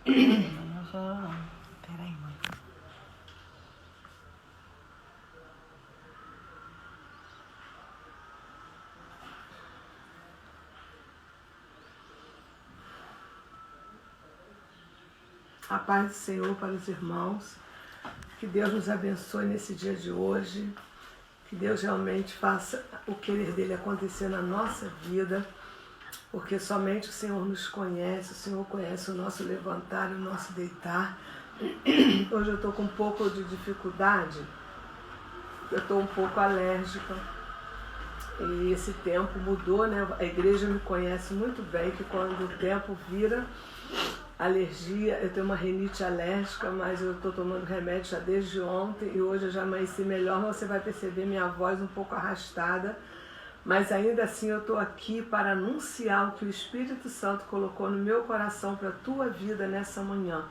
Peraí, mãe. A paz do Senhor para os irmãos. Que Deus nos abençoe nesse dia de hoje. Que Deus realmente faça o querer dele acontecer na nossa vida. Porque somente o Senhor nos conhece, o Senhor conhece o nosso levantar e o nosso deitar. Hoje eu estou com um pouco de dificuldade, eu estou um pouco alérgica. E esse tempo mudou, né? A igreja me conhece muito bem, que quando o tempo vira alergia, eu tenho uma rinite alérgica, mas eu estou tomando remédio já desde ontem e hoje eu já amanheci melhor, mas você vai perceber minha voz um pouco arrastada. Mas ainda assim eu estou aqui para anunciar o que o Espírito Santo colocou no meu coração para a tua vida nessa manhã.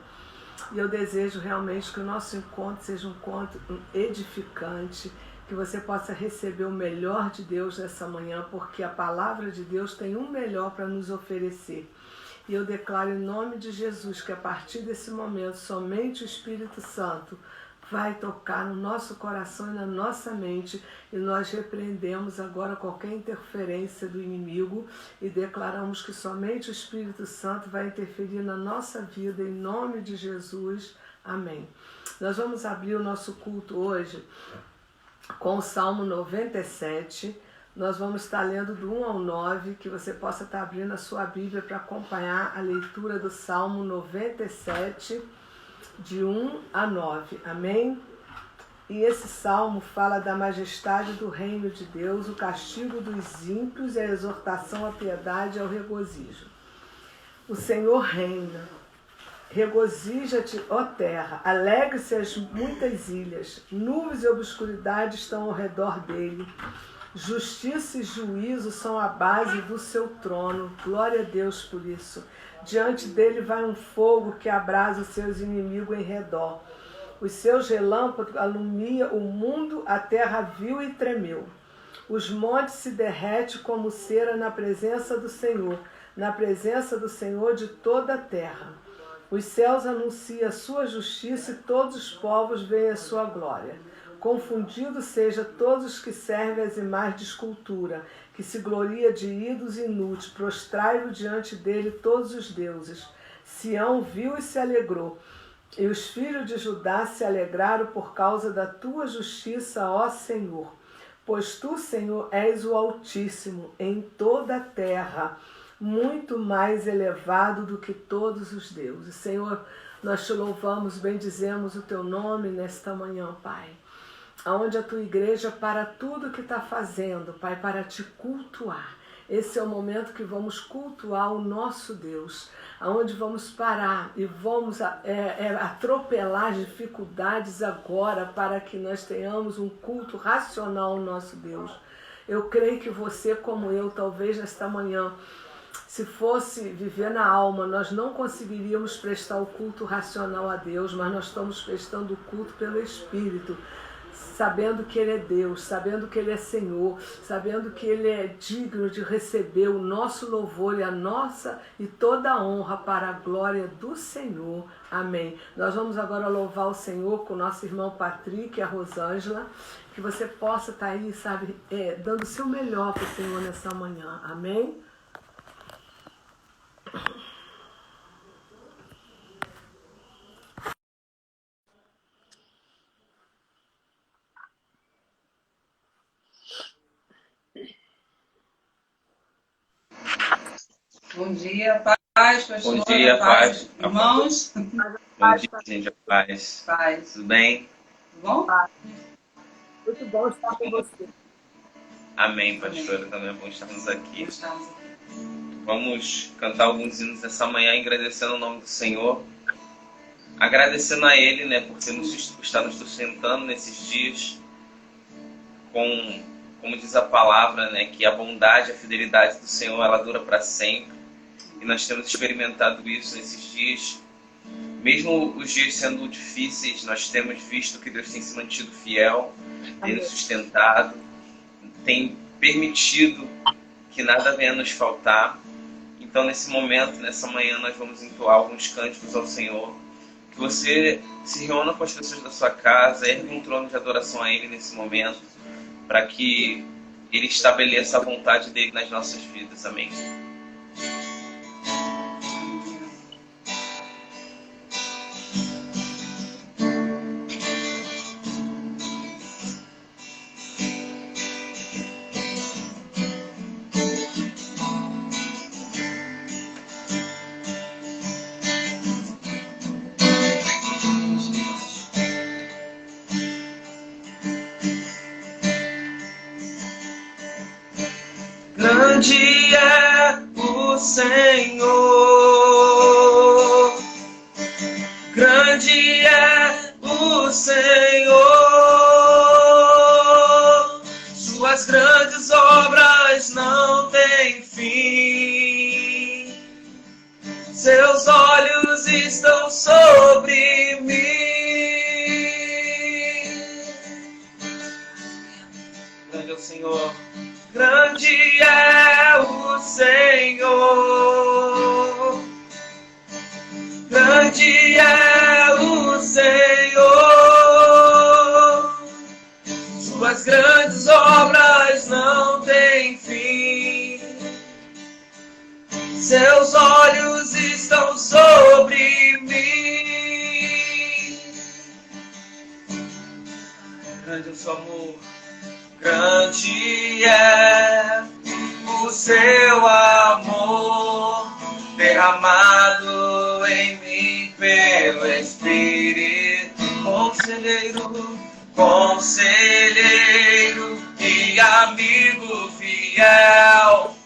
E eu desejo realmente que o nosso encontro seja um encontro edificante, que você possa receber o melhor de Deus nessa manhã, porque a palavra de Deus tem um melhor para nos oferecer. E eu declaro em nome de Jesus que a partir desse momento somente o Espírito Santo vai tocar no nosso coração e na nossa mente, e nós repreendemos agora qualquer interferência do inimigo e declaramos que somente o Espírito Santo vai interferir na nossa vida, em nome de Jesus. Amém. Nós vamos abrir o nosso culto hoje com o Salmo 97. Nós vamos estar lendo do 1 ao 9, que você possa estar abrindo a sua Bíblia para acompanhar a leitura do Salmo 97, de 1 a 9, amém? E esse salmo fala da majestade do reino de Deus, o castigo dos ímpios e a exortação à piedade e ao regozijo. O Senhor reina, regozija-te, ó terra, alegre-se as muitas ilhas, nuvens e obscuridade estão ao redor dele. Justiça e juízo são a base do seu trono, glória a Deus por isso. Diante dele vai um fogo que abrasa os seus inimigos em redor. Os seus relâmpagos alumiam o mundo, a terra viu e tremeu. Os montes se derretem como cera na presença do Senhor de toda a terra. Os céus anunciam a sua justiça e todos os povos veem a sua glória. Confundidos sejam todos os que servem as imagens de escultura, que se gloria de ídolos inúteis, prostrai-o diante dele todos os deuses. Sião viu e se alegrou, e os filhos de Judá se alegraram por causa da tua justiça, ó Senhor. Pois tu, Senhor, és o Altíssimo em toda a terra, muito mais elevado do que todos os deuses. Senhor, nós te louvamos, bendizemos o teu nome nesta manhã, Pai. Aonde a tua igreja para tudo que está fazendo, Pai, para te cultuar. Esse é o momento que vamos cultuar o nosso Deus, aonde vamos parar e vamos atropelar as dificuldades agora para que nós tenhamos um culto racional ao nosso Deus. Eu creio que você, como eu, talvez nesta manhã, se fosse viver na alma, nós não conseguiríamos prestar o culto racional a Deus, mas nós estamos prestando o culto pelo Espírito, sabendo que Ele é Deus, sabendo que Ele é Senhor, sabendo que Ele é digno de receber o nosso louvor e a nossa e toda a honra para a glória do Senhor. Amém. Nós vamos agora louvar o Senhor com o nosso irmão Patrick e a Rosângela, que você possa estar aí, sabe, dando o seu melhor para o Senhor nessa manhã. Amém? Bom dia, paz, pastor. Bom dia, paz. Irmãos. Bom dia, gente, paz. Paz. Tudo bem? Tudo bom? Muito bom estar com você. Amém, pastora. Também é bom estarmos aqui. Estamos aqui. Vamos cantar alguns hinos essa manhã, agradecendo o nome do Senhor. Agradecendo a Ele, né, por estar nos sustentando nesses dias. Como diz a palavra, né, que a bondade, a fidelidade do Senhor, ela dura para sempre. E nós temos experimentado isso nesses dias. Mesmo os dias sendo difíceis, nós temos visto que Deus tem se mantido fiel, tem nos sustentado, tem permitido que nada venha nos faltar. Então, nesse momento, nessa manhã, nós vamos entoar alguns cânticos ao Senhor. Que você se reúna com as pessoas da sua casa, ergue um trono de adoração a Ele nesse momento, para que Ele estabeleça a vontade dEle nas nossas vidas. Amém. Grande é o Senhor, grande é o Senhor, suas grandes obras não têm fim, seus olhos estão sobre mim. Grande é o Senhor. Grande é o Senhor, grande é o Senhor, suas grandes obras não têm fim, seus olhos estão sobre mim. Grande é o seu amor. Grande é o seu amor, derramado em mim pelo Espírito. Conselheiro, conselheiro e amigo fiel,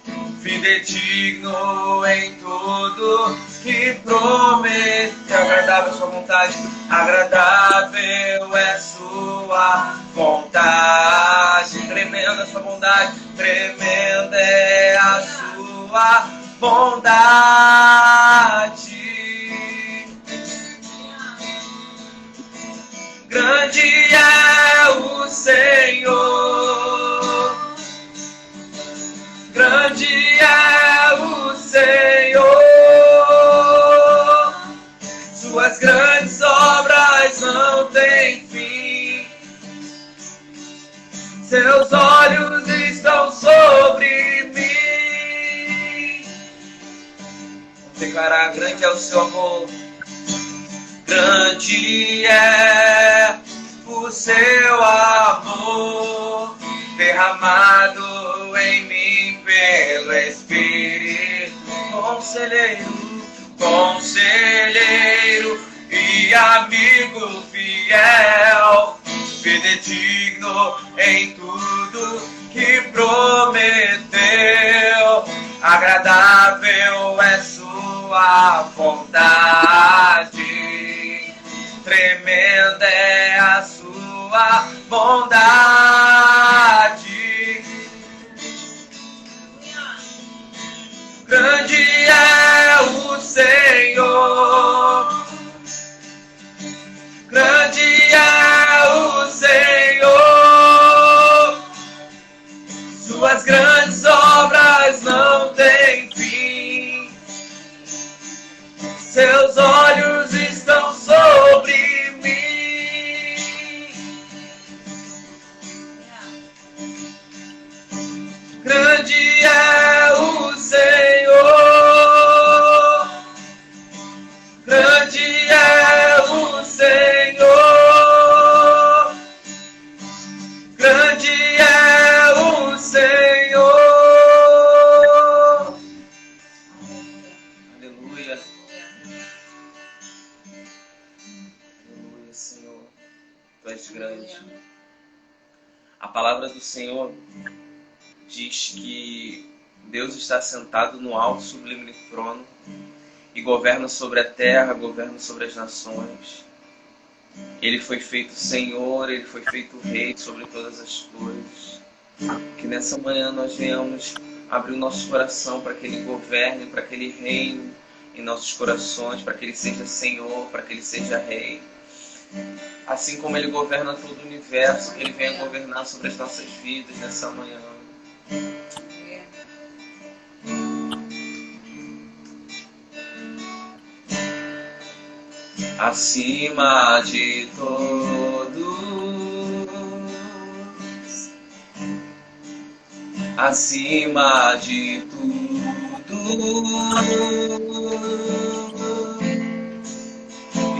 fidedigno em tudo que promete. Agradável é sua vontade, agradável é sua vontade, tremenda a sua bondade, tremenda é a sua bondade. Grande é o Senhor, grande é o Senhor, suas grandes obras não têm fim, seus olhos estão sobre mim. Vamos declarar: grande é o seu amor, grande é o seu amor, derramado em mim pelo Espírito. Conselheiro, conselheiro e amigo fiel, fidedigno em tudo que prometeu. Agradável é sua vontade, tremenda é a sua bondade. Grande é o Senhor, grande é o Senhor, suas grandes obras não têm fim, seus olhos estão sobre mim. Grande é o Senhor, grande é o Senhor, grande é o Senhor. Aleluia. Aleluia, Senhor. Tu és grande. A palavra do Senhor diz que Deus está sentado no alto sublime trono e governa sobre a terra, governa sobre as nações. Ele foi feito Senhor, Ele foi feito Rei sobre todas as coisas. Que nessa manhã nós venhamos abrir o nosso coração para que Ele governe, para que Ele reine em nossos corações, para que Ele seja Senhor, para que Ele seja Rei. Assim como Ele governa todo o universo, que Ele venha governar sobre as nossas vidas nessa manhã. acima de todos, acima de tudo,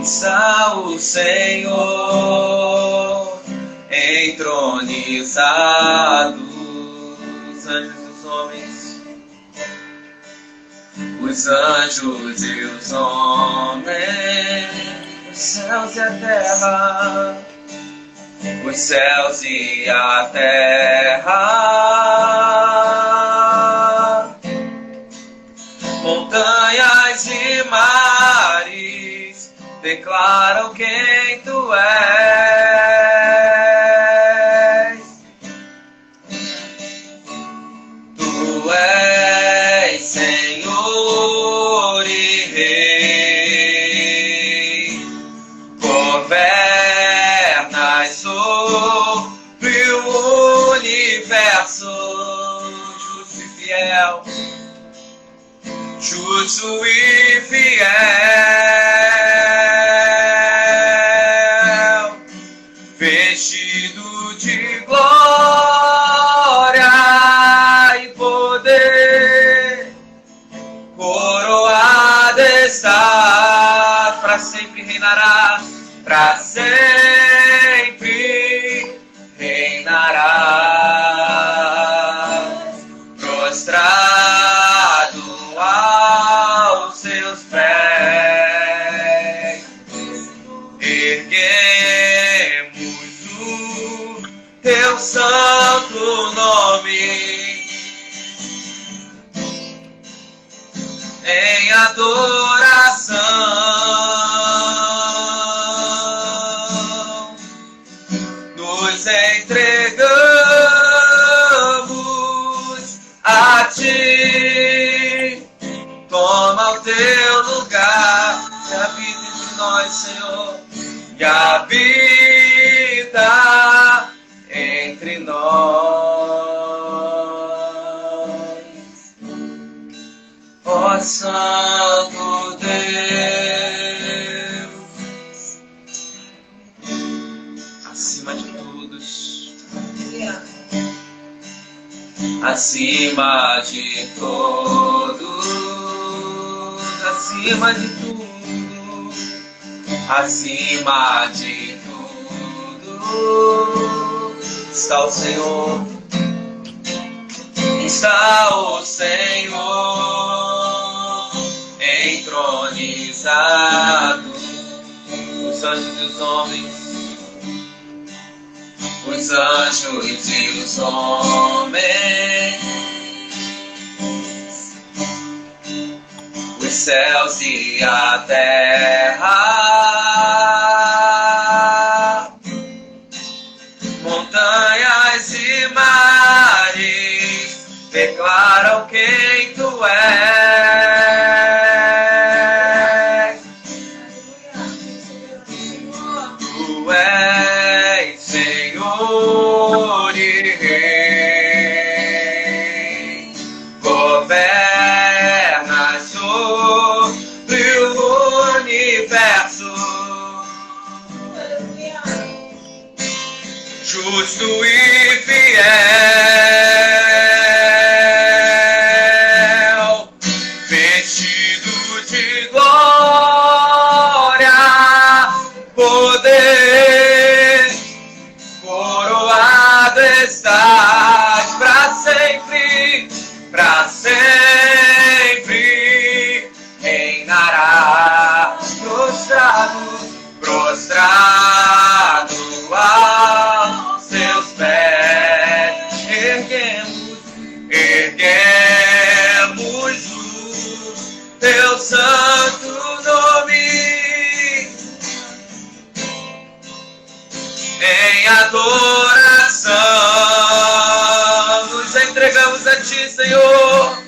está o Senhor entronizado. Os anjos e os homens, os anjos e os homens, os céus e a terra, os céus e a terra, montanhas e mares declaram quem tu és. Tu és Senhor e Rei, governas sobre o universo, justo e fiel, justo e fiel, vestido de glória e poder, coroado está, para sempre reinará, para sempre reinará, prostrado aos seus pés, erguemos o teu santo nome em adoração, nos entregamos a ti. Toma o teu lugar e habita entre nós, Senhor, e habita entre nós. Ó Santo Deus, acima de todos, acima de todos, acima de tudo, acima de tudo, está o Senhor, está o Senhor entronizado, os anjos e os homens, os anjos e os homens, os céus e a terra, montanhas e mares declaram quem tu és. Tu és Senhor e Rei, governas sobre o universo, justo e fiel, vestido de glória, poder, coroado estás para sempre reinará, prostrado aos seus pés, erguemos o teu santo nome em adoração, nos entregamos a ti, Senhor,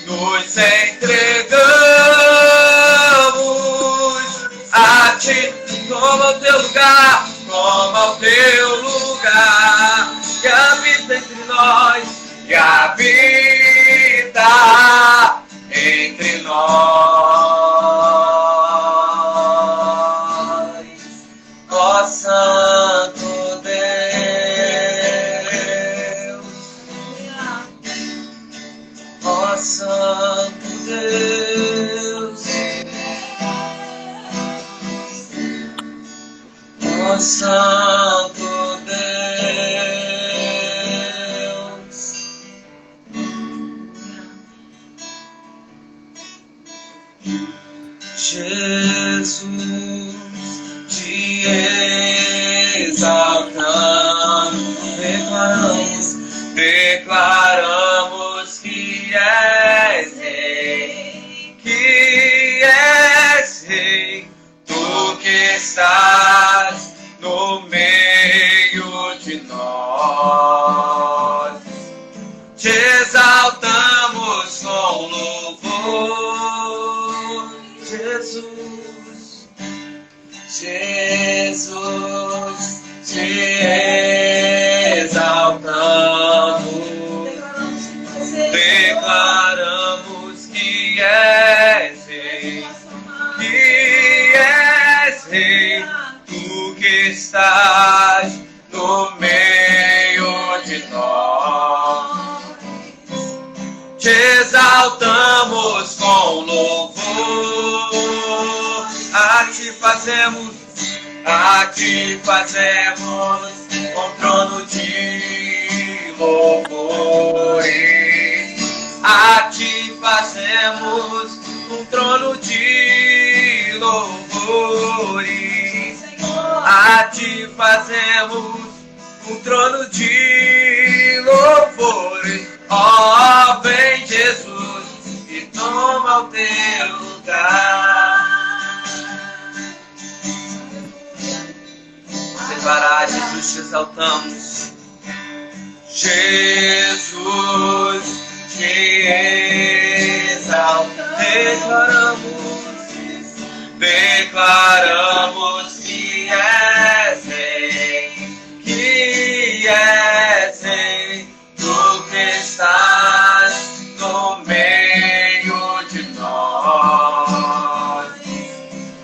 nos entregamos a ti. Toma o teu lugar, toma o teu lugar, que habita entre nós, que habita entre nós. ó Santo Deus. Jesus, te exaltamos, declaramos que és rei, tu que estás no meio de nós. Te exaltamos com louvor, Jesus, Jesus, te exaltamos, declaramos que és rei, tu que estás no meio de nós. Te exaltamos com louvor, a ti fazemos um trono de louvores. A ti fazemos um trono de louvores. A ti fazemos um trono de louvores. Ó, vem Jesus e toma o teu lugar. Declarar, Jesus, te exaltamos. Jesus, te exaltamos. Declaramos que és rei, tu que estás no meio de nós.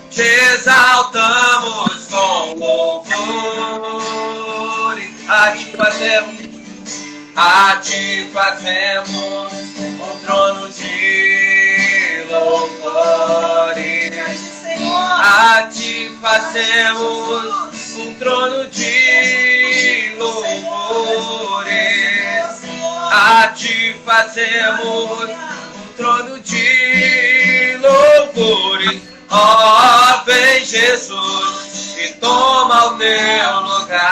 Te exaltamos com louvor, a ti fazemos um trono de louvores. A ti fazemos um trono de louvores. A ti fazemos um trono de louvores. Ó, vem Jesus e toma o teu lugar.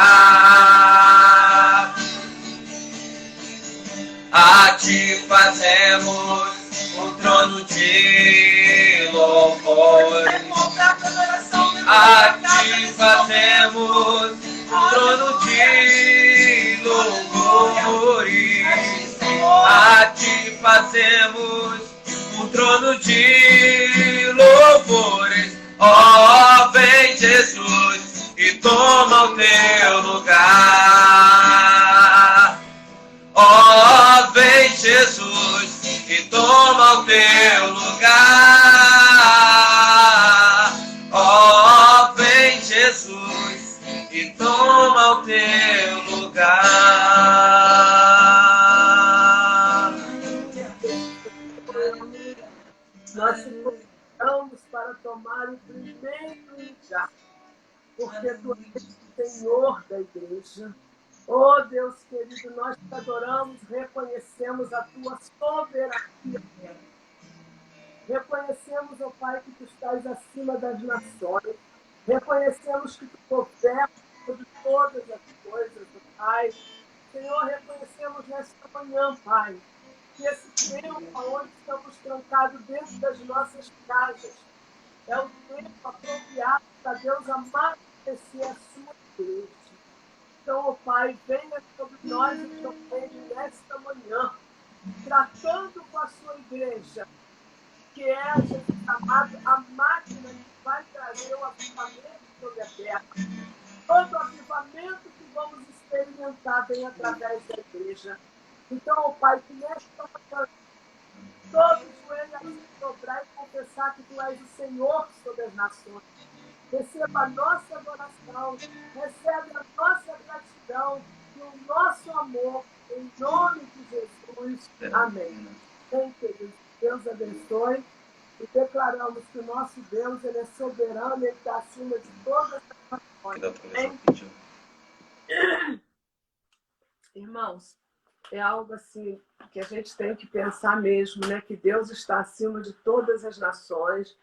A ti fazemos um trono de louvores. A ti fazemos um trono de louvores. A ti fazemos um trono de louvores. Ó, vem Jesus e toma o teu lugar. Ó, vem Jesus e toma o teu lugar. Ó, vem Jesus e toma o teu lugar. Nós te convidamos para tomar o primeiro lugar, porque tu és o Senhor da igreja. Oh, Deus querido, nós te adoramos, reconhecemos a tua soberania. Reconhecemos, ó Pai, que tu estás acima das nações. Reconhecemos que tu governas sobre todas as coisas, ó Pai. Senhor, reconhecemos nesta manhã, Pai, que esse tempo onde estamos trancados dentro das nossas casas é o tempo apropriado para Deus amadurecer a sua igreja. Então, ó Pai, venha sobre nós e também nesta manhã, tratando com a sua igreja, que é, Jesus amado, a máquina que vai trazer o avivamento sobre a terra. Todo o avivamento que vamos experimentar vem através da igreja. Então, ó Pai, que nesta manhã, todos os joelhos se dobrar e confessar que tu és o Senhor sobre as nações. Receba a nossa adoração, recebe a nossa gratidão e o nosso amor, em nome de Jesus. Amém. Bem, queridos, Deus abençoe. E declaramos que o nosso Deus, ele é soberano, ele está acima de todas as Que da outra vez ela pediu. Irmãos, é algo assim que a gente tem que pensar mesmo, né? Que Deus está acima de todas as nações,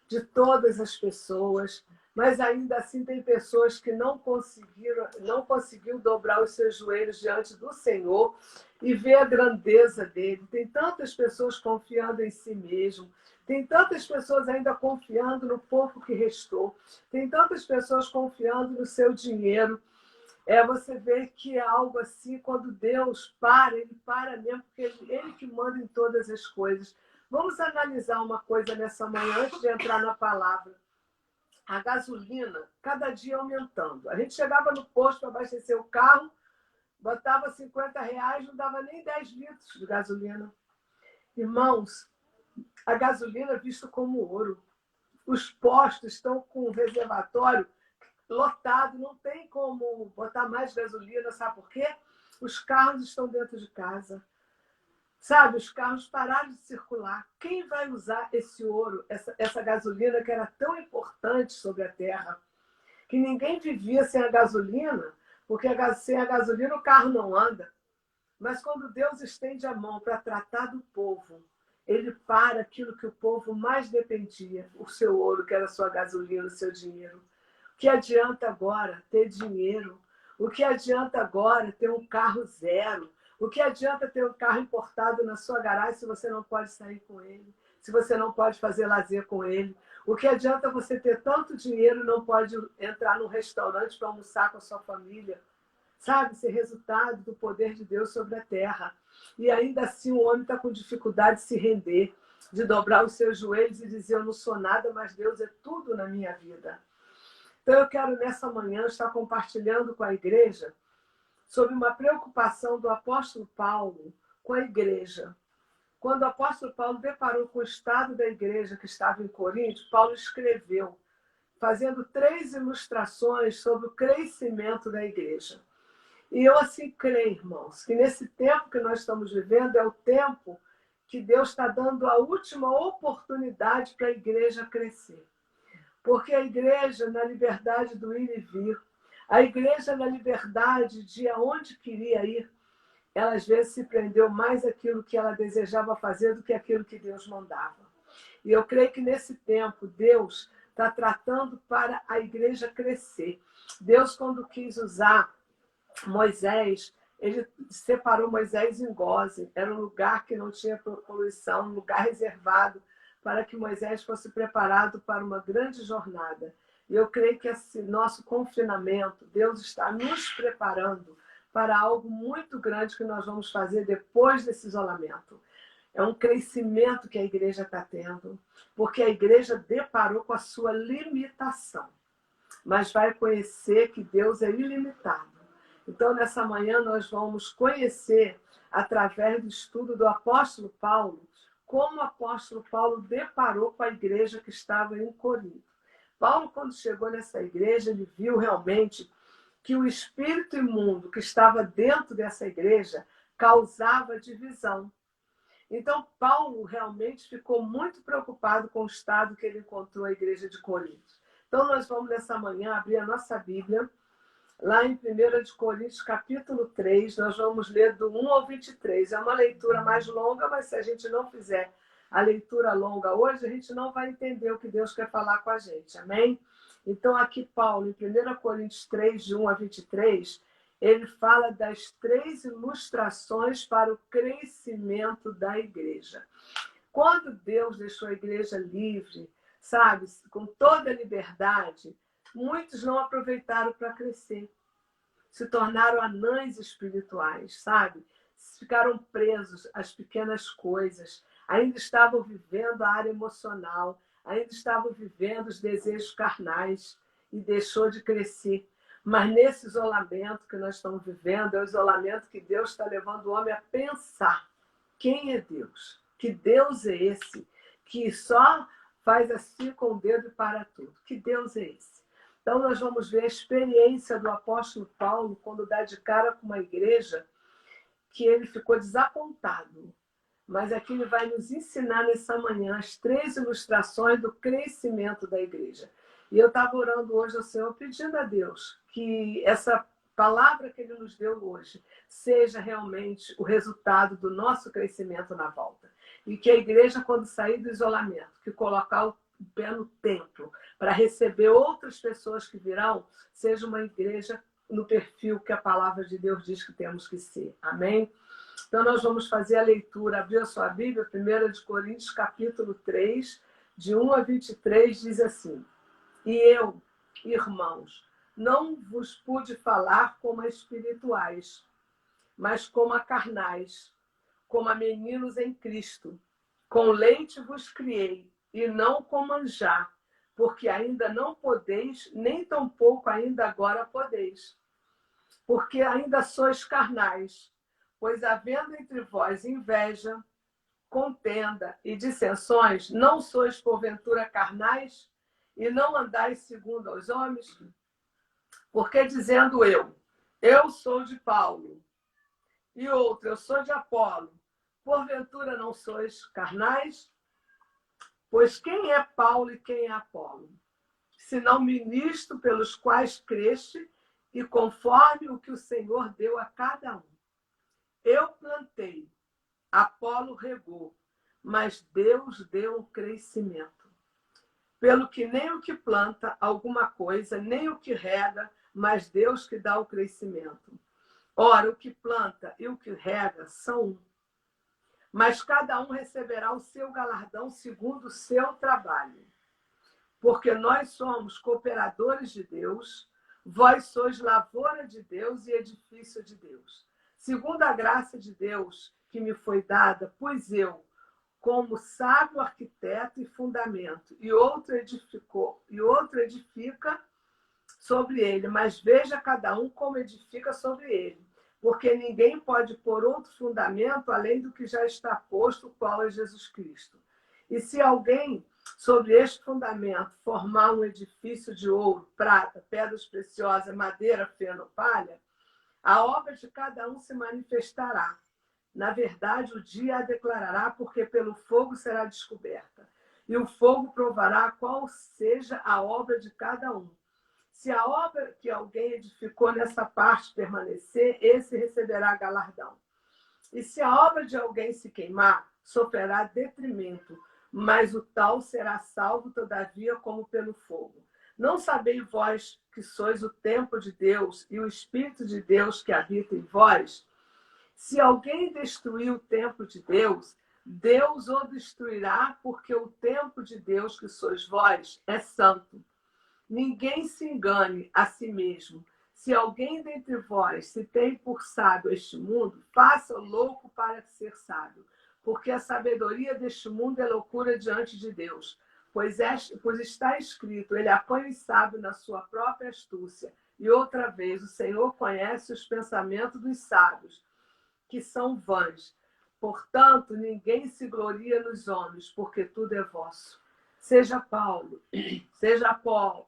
de todas as pessoas, mas ainda assim tem pessoas que não conseguiu dobrar os seus joelhos diante do Senhor e ver a grandeza dele. Tem tantas pessoas confiando em si mesmo, tem tantas pessoas ainda confiando no pouco que restou, tem tantas pessoas confiando no seu dinheiro. Você vê que é algo assim, quando Deus para, ele para mesmo, porque ele que manda em todas as coisas. Vamos analisar uma coisa nessa manhã, antes de entrar na palavra. A gasolina, cada dia aumentando. A gente chegava no posto para abastecer o carro, botava R$ 50, não dava nem 10 litros de gasolina. Irmãos, a gasolina é vista como ouro. Os postos estão com o reservatório lotado, não tem como botar mais gasolina, sabe por quê? Os carros estão dentro de casa. Sabe, os carros pararam de circular. Quem vai usar esse ouro, essa gasolina que era tão importante sobre a terra? Que ninguém vivia sem a gasolina, porque sem a gasolina o carro não anda. Mas quando Deus estende a mão para tratar do povo, ele para aquilo que o povo mais dependia, o seu ouro, que era a sua gasolina, o seu dinheiro. O que adianta agora ter dinheiro? O que adianta agora ter um carro zero? O que adianta ter um carro importado na sua garagem se você não pode sair com ele? Se você não pode fazer lazer com ele? O que adianta você ter tanto dinheiro e não pode entrar num restaurante para almoçar com a sua família? Sabe, ser resultado do poder de Deus sobre a terra. E ainda assim o homem está com dificuldade de se render, de dobrar os seus joelhos e dizer: eu não sou nada, mas Deus é tudo na minha vida. Então eu quero nessa manhã estar compartilhando com a igreja sobre uma preocupação do apóstolo Paulo com a igreja. Quando o apóstolo Paulo deparou com o estado da igreja que estava em Corinto, Paulo escreveu, fazendo 3 ilustrações sobre o crescimento da igreja. E eu assim creio, irmãos, que nesse tempo que nós estamos vivendo é o tempo que Deus está dando a última oportunidade para a igreja crescer. Porque a igreja, na liberdade do ir e vir, a igreja, na liberdade de aonde queria ir, ela às vezes se prendeu mais àquilo que ela desejava fazer do que aquilo que Deus mandava. E eu creio que nesse tempo Deus está tratando para a igreja crescer. Deus, quando quis usar Moisés, ele separou Moisés em Gósen. Era um lugar que não tinha poluição, um lugar reservado para que Moisés fosse preparado para uma grande jornada. E eu creio que esse nosso confinamento, Deus está nos preparando para algo muito grande que nós vamos fazer depois desse isolamento. É um crescimento que a igreja está tendo, porque a igreja deparou com a sua limitação, mas vai conhecer que Deus é ilimitado. Então, nessa manhã, nós vamos conhecer, através do estudo do apóstolo Paulo, como o apóstolo Paulo deparou com a igreja que estava em Corinto. Paulo, quando chegou nessa igreja, ele viu realmente que o espírito imundo que estava dentro dessa igreja causava divisão. Então, Paulo realmente ficou muito preocupado com o estado que ele encontrou a igreja de Corinto. Então, nós vamos nessa manhã abrir a nossa Bíblia, lá em 1 Coríntios, capítulo 3, nós vamos ler do 1 ao 23. É uma leitura mais longa, mas se a gente não fizer a leitura longa hoje, a gente não vai entender o que Deus quer falar com a gente. Amém? Então, aqui Paulo, em 1 Coríntios 3, de 1 a 23, ele fala das 3 ilustrações para o crescimento da igreja. Quando Deus deixou a igreja livre, sabe, com toda a liberdade, muitos não aproveitaram para crescer. Se tornaram anãs espirituais, sabe? Ficaram presos às pequenas coisas. Ainda estavam vivendo a área emocional. Ainda estavam vivendo os desejos carnais. E deixou de crescer. Mas nesse isolamento que nós estamos vivendo, é o isolamento que Deus está levando o homem a pensar. Quem é Deus? Que Deus é esse? Que só faz assim com o dedo e para tudo. Que Deus é esse? Então, nós vamos ver a experiência do apóstolo Paulo quando dá de cara com uma igreja que ele ficou desapontado. Mas aqui ele vai nos ensinar nessa manhã as 3 ilustrações do crescimento da igreja. E eu estava orando hoje ao Senhor, pedindo a Deus que essa palavra que Ele nos deu hoje seja realmente o resultado do nosso crescimento na volta. E que a igreja, quando sair do isolamento, que colocar o pé no templo para receber outras pessoas que virão, seja uma igreja no perfil que a palavra de Deus diz que temos que ser. Amém? Então, nós vamos fazer a leitura. Abriu a sua Bíblia, 1 de Coríntios, capítulo 3, de 1 a 23, diz assim: E eu, irmãos, não vos pude falar como a espirituais, mas como a carnais, como a meninos em Cristo. Com leite vos criei, e não com manjar, porque ainda não podeis, nem tampouco ainda agora podeis. Porque ainda sois carnais, pois havendo entre vós inveja, contenda e dissensões, não sois porventura carnais, e não andais segundo aos homens? Porque dizendo eu sou de Paulo, e outro, eu sou de Apolo, porventura não sois carnais? Pois quem é Paulo e quem é Apolo? Senão ministro pelos quais creste, e conforme o que o Senhor deu a cada um. Eu plantei, Apolo regou, mas Deus deu o crescimento. Pelo que nem o que planta alguma coisa, nem o que rega, mas Deus que dá o crescimento. Ora, o que planta e o que rega são um. Mas cada um receberá o seu galardão segundo o seu trabalho. Porque nós somos cooperadores de Deus, vós sois lavoura de Deus e edifício de Deus. Segundo a graça de Deus que me foi dada, pus eu, como sábio arquiteto e fundamento, e outro edifica sobre ele, mas veja cada um como edifica sobre ele. Porque ninguém pode pôr outro fundamento além do que já está posto, o qual é Jesus Cristo. E se alguém, sobre este fundamento, formar um edifício de ouro, prata, pedras preciosas, madeira, feno, palha, a obra de cada um se manifestará. Na verdade, o dia a declarará, porque pelo fogo será descoberta. E o fogo provará qual seja a obra de cada um. Se a obra que alguém edificou nessa parte permanecer, esse receberá galardão. E se a obra de alguém se queimar, sofrerá detrimento, mas o tal será salvo, todavia, como pelo fogo. Não sabeis vós que sois o templo de Deus e o Espírito de Deus que habita em vós? Se alguém destruir o templo de Deus, Deus o destruirá, porque o templo de Deus, que sois vós, é santo. Ninguém se engane a si mesmo. Se alguém dentre vós se tem por sábio este mundo, faça louco para ser sábio, porque a sabedoria deste mundo é loucura diante de Deus. Pois está escrito, ele apanha o sábio na sua própria astúcia. E outra vez, o Senhor conhece os pensamentos dos sábios, que são vãs. Portanto, ninguém se gloria nos homens, porque tudo é vosso. Seja Paulo, seja Apolo,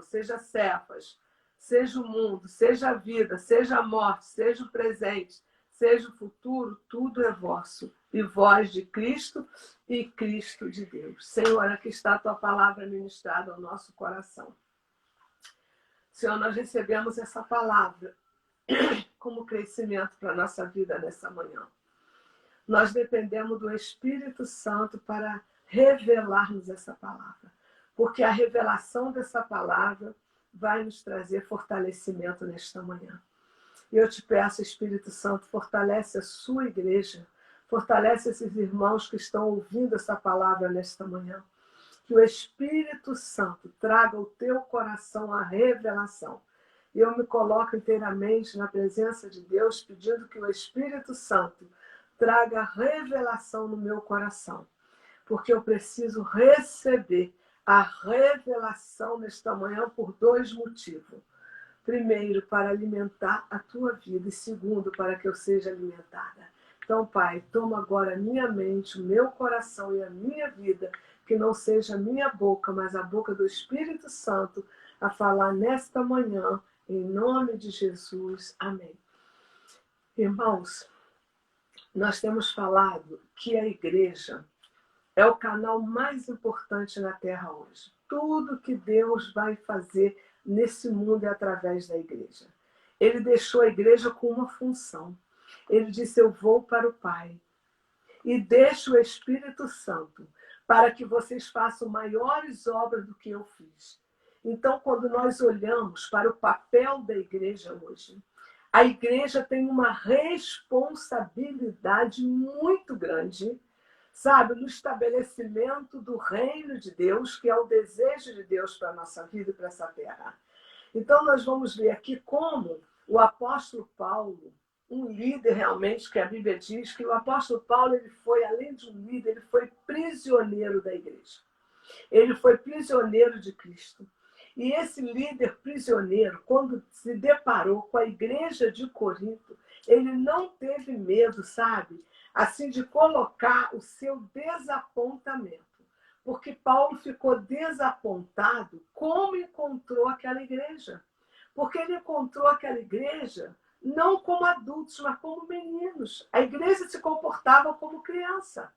seja Cefas, seja o mundo, seja a vida, seja a morte, seja o presente, seja o futuro, tudo é vosso. E vós de Cristo e Cristo de Deus. Senhor, aqui está a tua palavra ministrada ao nosso coração. Senhor, nós recebemos essa palavra como crescimento para a nossa vida nessa manhã. Nós dependemos do Espírito Santo para revelar-nos essa palavra, porque a revelação dessa palavra vai nos trazer fortalecimento nesta manhã. E eu te peço, Espírito Santo, fortalece a sua igreja, fortalece esses irmãos que estão ouvindo essa palavra nesta manhã. Que o Espírito Santo traga ao teu coração a revelação. E eu me coloco inteiramente na presença de Deus, pedindo que o Espírito Santo traga revelação no meu coração. Porque eu preciso receber a revelação nesta manhã por dois motivos. Primeiro, para alimentar a tua vida. E segundo, para que eu seja alimentada. Então, Pai, toma agora a minha mente, o meu coração e a minha vida, que não seja a minha boca, mas a boca do Espírito Santo, a falar nesta manhã, em nome de Jesus. Amém. Irmãos, nós temos falado que a igreja é o canal mais importante na Terra hoje. Tudo que Deus vai fazer nesse mundo é através da igreja. Ele deixou a igreja com uma função. Ele disse: eu vou para o Pai e deixo o Espírito Santo para que vocês façam maiores obras do que eu fiz. Então, quando nós olhamos para o papel da igreja hoje, a igreja tem uma responsabilidade muito grande, sabe, no estabelecimento do reino de Deus, que é o desejo de Deus para a nossa vida e para essa terra. Então, nós vamos ver aqui como o apóstolo Paulo, um líder realmente, que a Bíblia diz que o apóstolo Paulo, ele foi, além de um líder, ele foi prisioneiro da igreja. Ele foi prisioneiro de Cristo. E esse líder prisioneiro, quando se deparou com a igreja de Corinto, ele não teve medo, sabe, assim, de colocar o seu desapontamento. Porque Paulo ficou desapontado como encontrou aquela igreja. Porque ele encontrou aquela igreja não como adultos, mas como meninos. A igreja se comportava como criança.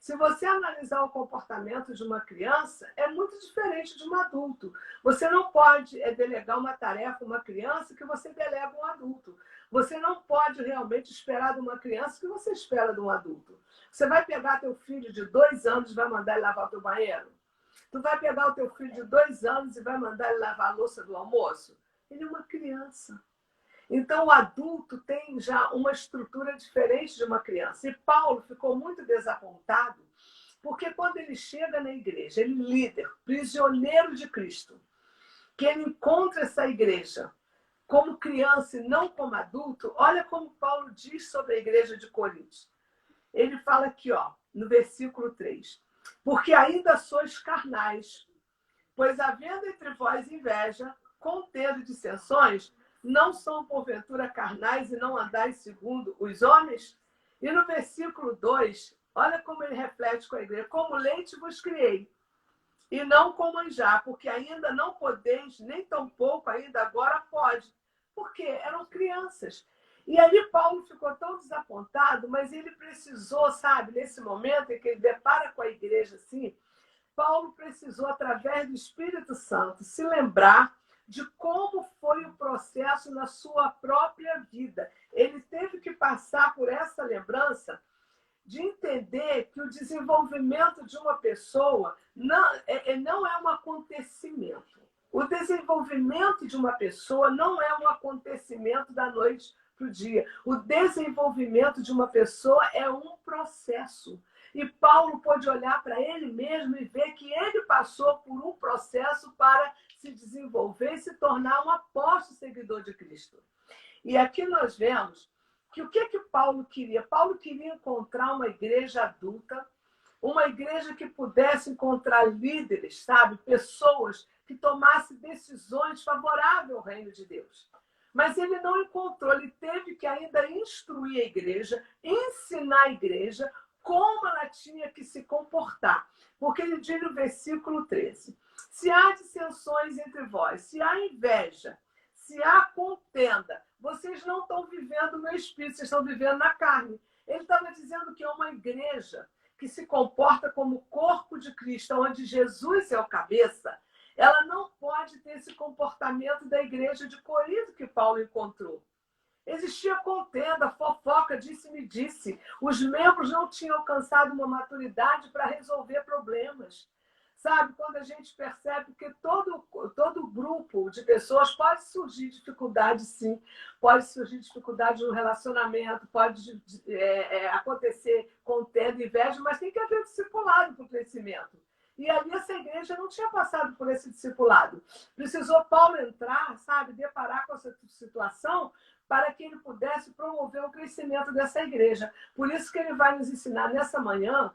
Se você analisar o comportamento de uma criança, é muito diferente de um adulto. Você não pode delegar uma tarefa a uma criança que você delega a um adulto. Você não pode realmente esperar de uma criança que você espera de um adulto. Você vai pegar teu filho de 2 anos e vai mandar ele lavar o teu banheiro? Tu vai pegar o teu filho de 2 anos e vai mandar ele lavar a louça do almoço? Ele é uma criança. Então, o adulto tem já uma estrutura diferente de uma criança. E Paulo ficou muito desapontado, porque quando ele chega na igreja, ele líder, prisioneiro de Cristo, que ele encontra essa igreja como criança e não como adulto, olha como Paulo diz sobre a igreja de Corinto. Ele fala aqui, no versículo 3. Porque ainda sois carnais, pois havendo entre vós inveja, contendo dissensões, não são porventura carnais e não andais segundo os homens? E no versículo 2, olha como ele reflete com a igreja. Como leite vos criei, e não como manjar, porque ainda não podeis, nem tampouco ainda agora pode. Porque eram crianças. E aí Paulo ficou tão desapontado, mas ele precisou, sabe, nesse momento em que ele depara com a igreja assim, Paulo precisou, através do Espírito Santo, se lembrar de como foi o processo na sua própria vida. Ele teve que passar por essa lembrança de entender que o desenvolvimento de uma pessoa não é um acontecimento. O desenvolvimento de uma pessoa não é um acontecimento da noite para o dia. O desenvolvimento de uma pessoa é um processo. E Paulo pôde olhar para ele mesmo e ver que ele passou por um processo para se desenvolver e se tornar um apóstolo seguidor de Cristo. E aqui nós vemos que o que Paulo queria? Paulo queria encontrar uma igreja adulta, uma igreja que pudesse encontrar líderes, sabe? Pessoas que tomassem decisões favoráveis ao reino de Deus. Mas ele não encontrou, ele teve que ainda instruir a igreja, ensinar a igreja como ela tinha que se comportar. Porque ele diz no versículo 13, se há dissensões entre vós, se há inveja, se há contenda, vocês não estão vivendo no espírito, vocês estão vivendo na carne. Ele estava dizendo que é uma igreja que se comporta como o corpo de Cristo, onde Jesus é o cabeça. Ela não pode ter esse comportamento da igreja de Corinto que Paulo encontrou. Existia contenda, fofoca, disse-me-disse. Os membros não tinham alcançado uma maturidade para resolver problemas. Sabe, quando a gente percebe que todo grupo de pessoas pode surgir dificuldade, sim. Pode surgir dificuldade no relacionamento, pode acontecer contenda, inveja, mas tem que haver discipulado para o crescimento. E ali essa igreja não tinha passado por esse discipulado. Precisou Paulo entrar, sabe, deparar com essa situação para que ele pudesse promover o crescimento dessa igreja. Por isso que ele vai nos ensinar nessa manhã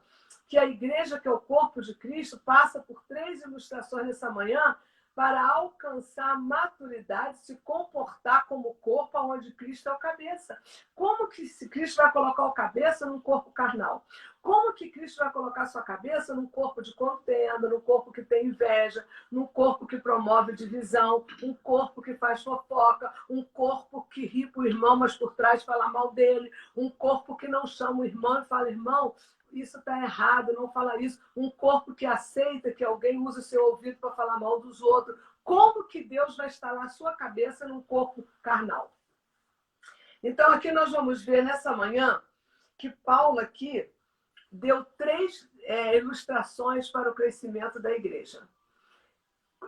que a igreja, que é o corpo de Cristo, passa por 3 ilustrações nessa manhã para alcançar a maturidade, se comportar como corpo onde Cristo é o cabeça. Como que Cristo vai colocar o cabeça num corpo carnal? Como que Cristo vai colocar sua cabeça num corpo de contenda, num corpo que tem inveja, num corpo que promove divisão, um corpo que faz fofoca, um corpo que ri para o irmão, mas por trás fala mal dele, um corpo que não chama o irmão e fala, irmão, isso está errado, não fala isso. Um corpo que aceita que alguém use o seu ouvido para falar mal dos outros. Como que Deus vai instalar a sua cabeça num corpo carnal? Então, aqui nós vamos ver nessa manhã que Paulo aqui deu 3 ilustrações para o crescimento da igreja.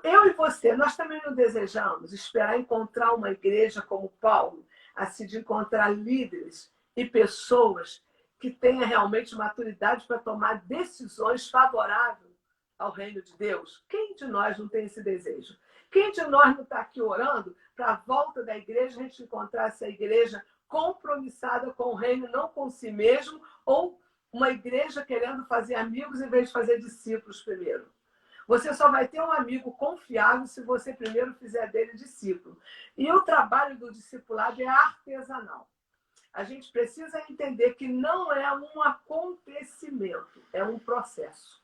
Eu e você, nós também não desejamos esperar encontrar uma igreja como Paulo, assim, de encontrar líderes e pessoas que tenham realmente maturidade para tomar decisões favoráveis ao reino de Deus. Quem de nós não tem esse desejo? Quem de nós não está aqui orando para a volta da igreja, a gente encontrar essa igreja compromissada com o reino, não com si mesmo, ou uma igreja querendo fazer amigos em vez de fazer discípulos primeiro? Você só vai ter um amigo confiável se você primeiro fizer dele discípulo. E o trabalho do discipulado é artesanal. A gente precisa entender que não é um acontecimento, é um processo.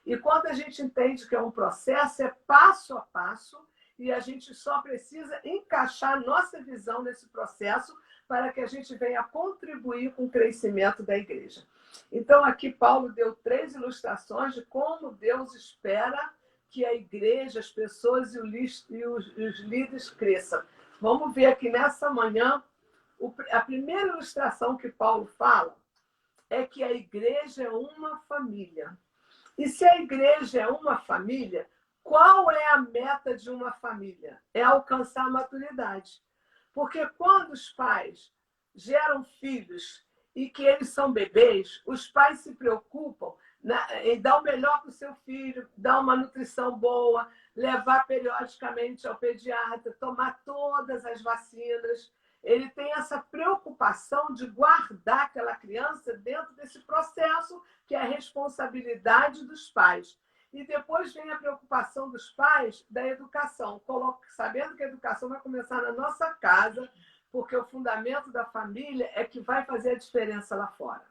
E quando a gente entende que é um processo, é passo a passo, e a gente só precisa encaixar nossa visão nesse processo para que a gente venha contribuir com o crescimento da igreja. Então, aqui Paulo deu 3 ilustrações de como Deus espera que a igreja, as pessoas e os líderes cresçam. Vamos ver aqui nessa manhã, a primeira ilustração que Paulo fala é que a igreja é uma família. E se a igreja é uma família, qual é a meta de uma família? É alcançar a maturidade. Porque quando os pais geram filhos e que eles são bebês, os pais se preocupam em dar o melhor para o seu filho, dar uma nutrição boa, levar periodicamente ao pediatra, tomar todas as vacinas. Ele tem essa preocupação de guardar aquela criança dentro desse processo que é a responsabilidade dos pais. E depois vem a preocupação dos pais da educação, sabendo que a educação vai começar na nossa casa, porque o fundamento da família é que vai fazer a diferença lá fora.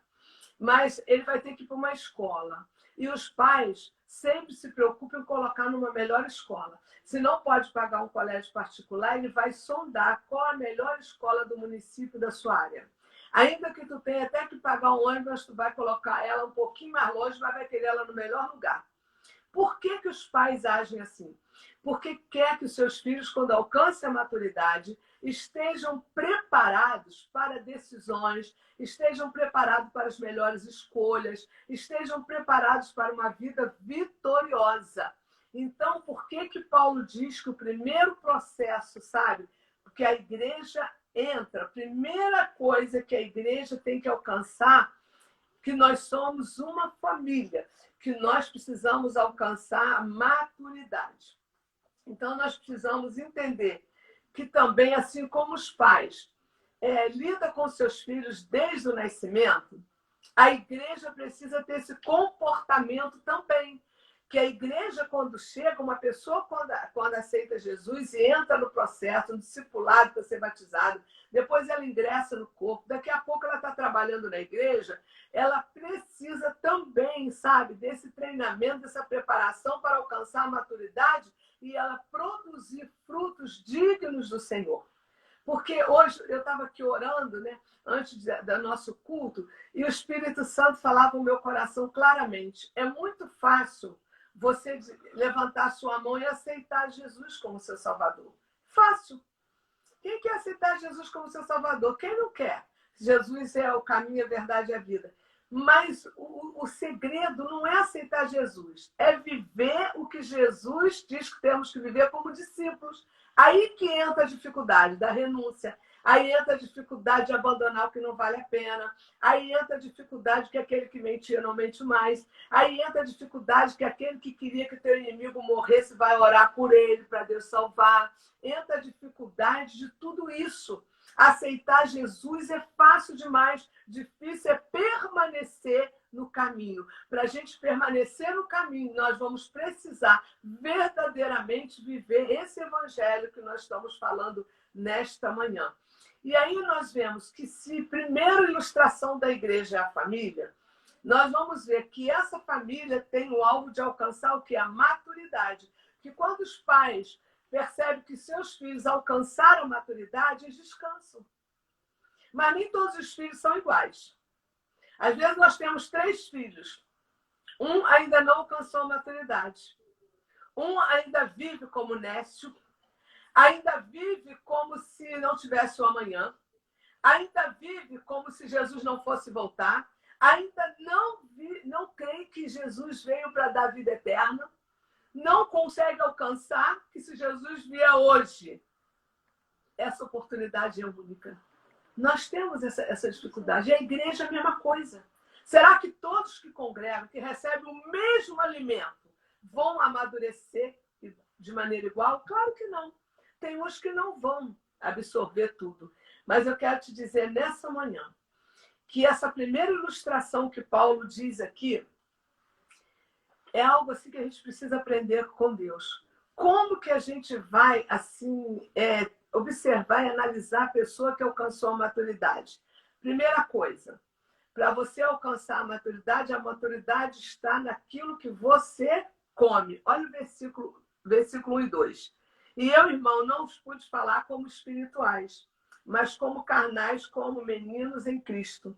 Mas ele vai ter que ir para uma escola. E os pais sempre se preocupam em colocar numa melhor escola. Se não pode pagar um colégio particular, ele vai sondar qual a melhor escola do município da sua área. Ainda que tu tenha até que pagar um ônibus, tu vai colocar ela um pouquinho mais longe, mas vai querer ela no melhor lugar. Por que os pais agem assim? Porque quer que os seus filhos, quando alcancem a maturidade, estejam preparados para decisões, estejam preparados para as melhores escolhas, estejam preparados para uma vida vitoriosa. Então, por que Paulo diz que o primeiro processo, sabe? Porque a igreja entra, a primeira coisa que a igreja tem que alcançar, que nós somos uma família, que nós precisamos alcançar a maturidade. Então, nós precisamos entender que também, assim como os pais lidam com seus filhos desde o nascimento, a igreja precisa ter esse comportamento também. Que a igreja, quando chega, uma pessoa quando aceita Jesus e entra no processo, no discipulado para ser batizado, depois ela ingressa no corpo, daqui a pouco ela está trabalhando na igreja, ela precisa também, sabe, desse treinamento, dessa preparação para alcançar a maturidade e ela produzir frutos dignos do Senhor. Porque hoje eu estava aqui orando, né, antes do nosso culto, e o Espírito Santo falava no meu coração claramente. É muito fácil você levantar sua mão e aceitar Jesus como seu Salvador. Fácil. Quem quer aceitar Jesus como seu Salvador? Quem não quer? Jesus é o caminho, a verdade e a vida. Mas o segredo não é aceitar Jesus, é viver o que Jesus diz que temos que viver como discípulos. Aí que entra a dificuldade da renúncia, aí entra a dificuldade de abandonar o que não vale a pena, aí entra a dificuldade que aquele que mentia não mente mais, aí entra a dificuldade que aquele que queria que teu inimigo morresse vai orar por ele para Deus salvar. Entra a dificuldade de tudo isso. Aceitar Jesus é fácil demais, difícil é permanecer no caminho. Para a gente permanecer no caminho, nós vamos precisar verdadeiramente viver esse evangelho que nós estamos falando nesta manhã. E aí nós vemos que se a primeira ilustração da igreja é a família, nós vamos ver que essa família tem o alvo de alcançar o que? A maturidade. Que quando os pais percebe que seus filhos alcançaram maturidade, eles descansam. Mas nem todos os filhos são iguais. Às vezes nós temos 3 filhos. Um ainda não alcançou a maturidade. Um ainda vive como nécio. Ainda vive como se não tivesse o amanhã. Ainda vive como se Jesus não fosse voltar. Ainda não crê que Jesus veio para dar vida eterna. Não consegue alcançar que se Jesus vier hoje, essa oportunidade é única. Nós temos essa dificuldade. E a igreja é a mesma coisa. Será que todos que congregam, que recebem o mesmo alimento, vão amadurecer de maneira igual? Claro que não. Tem uns que não vão absorver tudo. Mas eu quero te dizer nessa manhã que essa primeira ilustração que Paulo diz aqui é algo assim que a gente precisa aprender com Deus. Como que a gente vai assim observar e analisar a pessoa que alcançou a maturidade? Primeira coisa, para você alcançar a maturidade está naquilo que você come. Olha o versículo 1 e 2. E eu, irmão, não os pude falar como espirituais, mas como carnais, como meninos em Cristo.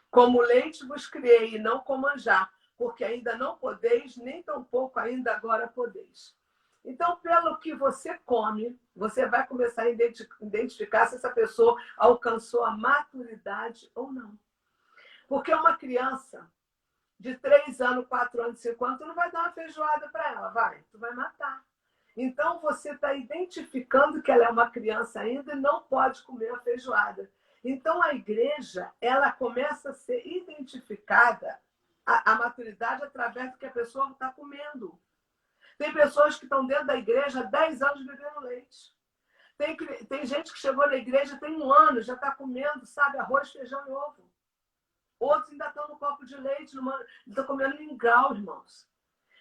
Como leite vos criei, e não como manjar, porque ainda não podeis, nem tampouco ainda agora podeis. Então, pelo que você come, você vai começar a identificar se essa pessoa alcançou a maturidade ou não. Porque uma criança de 3 anos, 4 anos, 5 anos, tu não vai dar uma feijoada para ela, vai, tu vai matar. Então, você está identificando que ela é uma criança ainda e não pode comer a feijoada. Então, a igreja, ela começa a ser identificada, a maturidade, através do que a pessoa está comendo. Tem pessoas que estão dentro da igreja há 10 anos bebendo leite. Tem gente que chegou na igreja tem 1 ano, já está comendo, sabe, arroz, feijão e ovo. Outros ainda estão no copo de leite, estão comendo mingau, irmãos.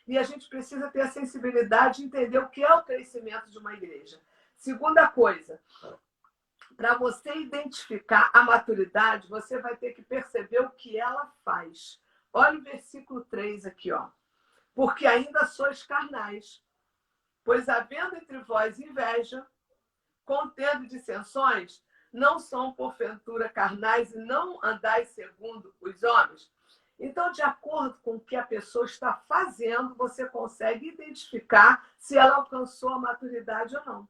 E a gente precisa ter a sensibilidade de entender o que é o crescimento de uma igreja. Segunda coisa, para você identificar a maturidade, você vai ter que perceber o que ela faz. Olha o versículo 3 aqui, ó. Porque ainda sois carnais, pois havendo entre vós inveja, contendo dissensões, não são porventura carnais e não andais segundo os homens. Então, de acordo com o que a pessoa está fazendo, você consegue identificar se ela alcançou a maturidade ou não.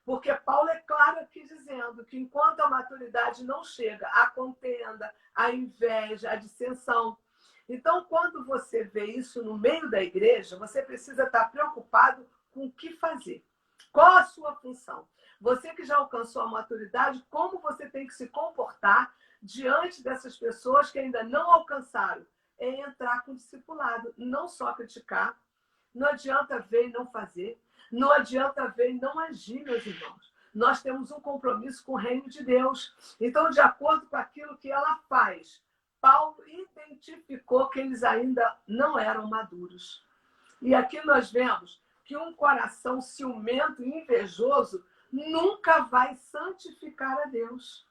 Porque Paulo é claro aqui dizendo que enquanto a maturidade não chega, a contenda, a inveja, a dissensão. Então, quando você vê isso no meio da igreja, você precisa estar preocupado com o que fazer. Qual a sua função? Você que já alcançou a maturidade, como você tem que se comportar diante dessas pessoas que ainda não alcançaram? É entrar com discipulado, não só criticar. Não adianta ver e não fazer. Não adianta ver e não agir, meus irmãos. Nós temos um compromisso com o reino de Deus. Então, de acordo com aquilo que ela faz, Paulo identificou que eles ainda não eram maduros. E aqui nós vemos que um coração ciumento e invejoso nunca vai santificar a Deus.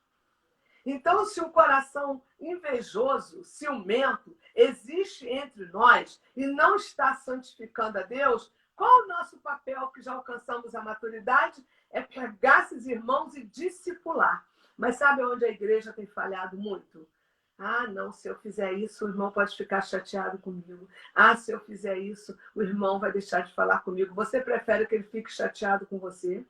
Então, se um coração invejoso, ciumento, existe entre nós e não está santificando a Deus, qual o nosso papel que já alcançamos a maturidade? É pegar esses irmãos e discipular. Mas sabe onde a igreja tem falhado muito? Ah, não, se eu fizer isso, o irmão pode ficar chateado comigo. Ah, se eu fizer isso, o irmão vai deixar de falar comigo. Você prefere que ele fique chateado com você?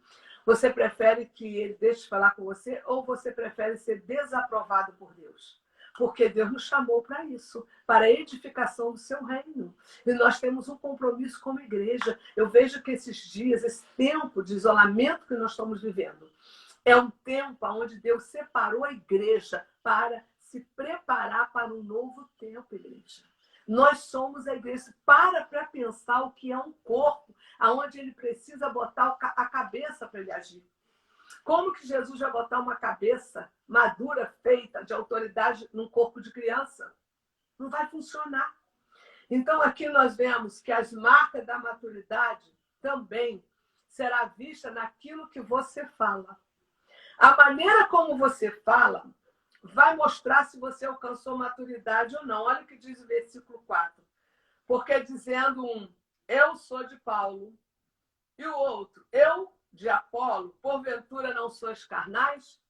Você prefere que ele deixe de falar com você? Ou você prefere ser desaprovado por Deus? Porque Deus nos chamou para isso, para a edificação do seu reino. E nós temos um compromisso como igreja. Eu vejo que esses dias, esse tempo de isolamento que nós estamos vivendo, é um tempo onde Deus separou a igreja para se preparar para um novo tempo, igreja. Nós somos a igreja. Para pensar o que é um corpo, aonde ele precisa botar a cabeça para ele agir. Como que Jesus vai botar uma cabeça madura, feita, de autoridade, num corpo de criança? Não vai funcionar. Então, aqui nós vemos que as marcas da maturidade também será vista naquilo que você fala. A maneira como você fala vai mostrar se você alcançou maturidade ou não. Olha o que diz o versículo 4. Porque dizendo um, eu sou de Paulo, e o outro, eu de Apolo, porventura não sois carnais?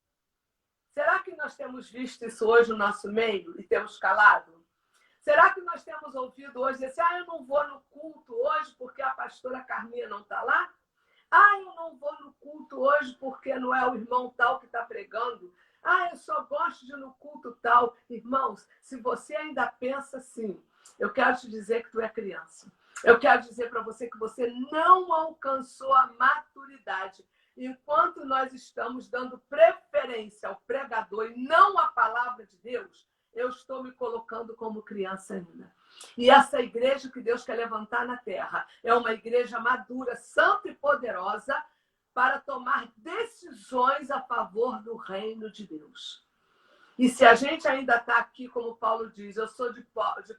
Será que nós temos visto isso hoje no nosso meio e temos calado? Será que nós temos ouvido hoje dizer assim, eu não vou no culto hoje porque a pastora Carminha não está lá? Eu não vou no culto hoje porque não é o irmão tal que está pregando. Eu só gosto de ir no culto tal. Irmãos, se você ainda pensa assim, eu quero te dizer que tu é criança. Eu quero dizer para você que você não alcançou a maturidade. Enquanto nós estamos dando preferência ao pregador e não à palavra de Deus, eu estou me colocando como criança ainda. E essa igreja que Deus quer levantar na terra é uma igreja madura, santa e poderosa para tomar decisões a favor do reino de Deus. E se a gente ainda está aqui, como Paulo diz, eu sou de